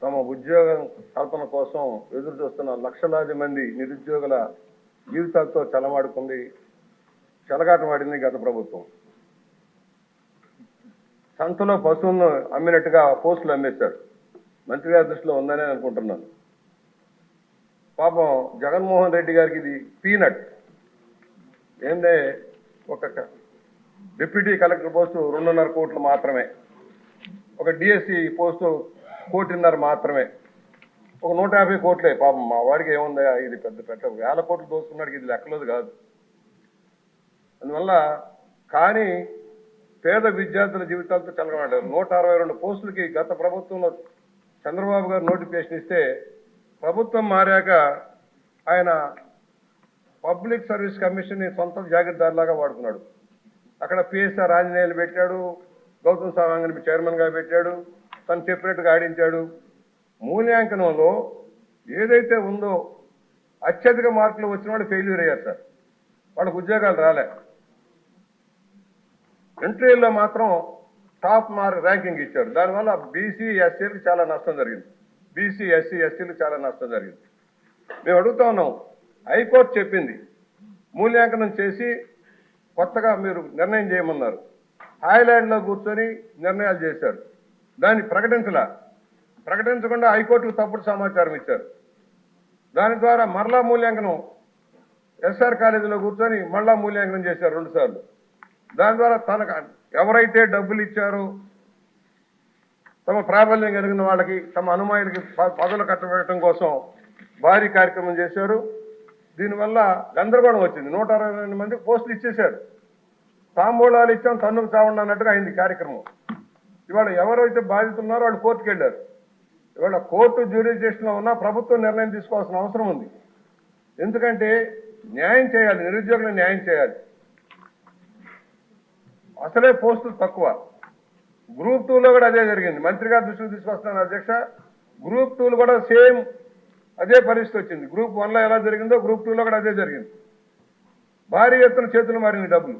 తమ ఉద్యోగ కల్పన కోసం ఎదురు చూస్తున్న లక్షలాది మంది నిరుద్యోగుల జీవితాలతో చెలగాటమాడింది గత ప్రభుత్వం. సంతలో పశువులను అమ్మినట్టుగా పోస్టులు అమ్మేశారు. మంత్రి గారి దృష్టిలో ఉందని అనుకుంటున్నాను. పాపం జగన్మోహన్ రెడ్డి గారికి ఇది పీనట్. ఏందే ఒక డిప్యూటీ కలెక్టర్ పోస్టు 2.5 కోట్లు మాత్రమే, ఒక డిఎస్సి పోస్టు 1.5 కోట్లు మాత్రమే, ఒక 150 కోట్లే. పాపం మా వాడికి ఏముందా, ఇది పెద్ద 1000 కోట్లు దోసుకున్నాడికి ఇది లెక్కలేదు కాదు. అందువల్ల కానీ పేద విద్యార్థుల జీవితాలతో చెలగమాడారు. 162 పోస్టులకి గత ప్రభుత్వంలో చంద్రబాబు గారు నోటిఫికేషన్ ఇస్తే ప్రభుత్వం మారాక ఆయన పబ్లిక్ సర్వీస్ కమిషన్ సొంత జాగీర్దారులాగా వాడుకున్నాడు. అక్కడ పిఎస్ఆర్ ఆంజనేయులు పెట్టాడు, గౌతమ్ సవాంగ్ని చైర్మన్గా పెట్టాడు, తను చెప్పినట్టుగా ఆడించాడు. మూల్యాంకనంలో ఏదైతే ఉందో అత్యధిక మార్కులు వచ్చిన వాళ్ళు ఫెయిల్యూర్ అయ్యారు సార్. వాళ్ళకు ఉద్యోగాలు రాలే. ఇంటర్వ్యూలో మాత్రం టాప్ మార్క్ ర్యాంకింగ్ ఇచ్చారు. దానివల్ల బీసీ ఎస్సీలకు చాలా నష్టం జరిగింది. బీసీ ఎస్సీ ఎస్టీలకు చాలా నష్టం జరిగింది. మేము అడుగుతా ఉన్నాం, హైకోర్టు చెప్పింది మూల్యాంకనం చేసి కొత్తగా మీరు నిర్ణయం చేయమన్నారు. హాయ్లాండ్లో కూర్చొని నిర్ణయాలు చేశారు. దాన్ని ప్రకటించకుండా హైకోర్టుకు తప్పుడు సమాచారం ఇచ్చారు. దాని ద్వారా మరలా మూల్యాంకనం ఎస్ఆర్ కాలేజీలో కూర్చొని మళ్ళా మూల్యాంకనం చేశారు 2 సార్లు. దాని ద్వారా తనకు ఎవరైతే డబ్బులు ఇచ్చారో తమ ప్రాబల్యం కలిగిన వాళ్ళకి, తమ అనుమాయులకి పదవులు కట్టబెట్టడం కోసం భారీ కార్యక్రమం చేశారు. దీనివల్ల గందరగోళం వచ్చింది. 162 మందికి పోస్టులు ఇచ్చేశారు. తాంబూలాలు ఇచ్చాం, తన్నుకు చావండి అన్నట్టుగా అయింది కార్యక్రమం. ఇవాళ ఎవరైతే బాధితులు ఉన్నారో వాళ్ళు కోర్టుకు వెళ్ళారు. ఇవాళ కోర్టు జ్యూరిడిక్షన్లో ఉన్నా ప్రభుత్వం నిర్ణయం తీసుకోవాల్సిన అవసరం ఉంది. ఎందుకంటే న్యాయం చేయాలి, నిరుద్యోగులకు న్యాయం చేయాలి. అసలే పోస్టులు తక్కువ. గ్రూప్ 2లో కూడా అదే జరిగింది. మంత్రి గారి దృష్టికి తీసుకొస్తున్నాను అధ్యక్ష. గ్రూప్ 2లో కూడా సేమ్ అదే పరిస్థితి వచ్చింది. గ్రూప్ 1లో ఎలా జరిగిందో గ్రూప్ 2లో కూడా అదే జరిగింది. భారీ ఎత్తున చేతులు మారింది డబ్బులు.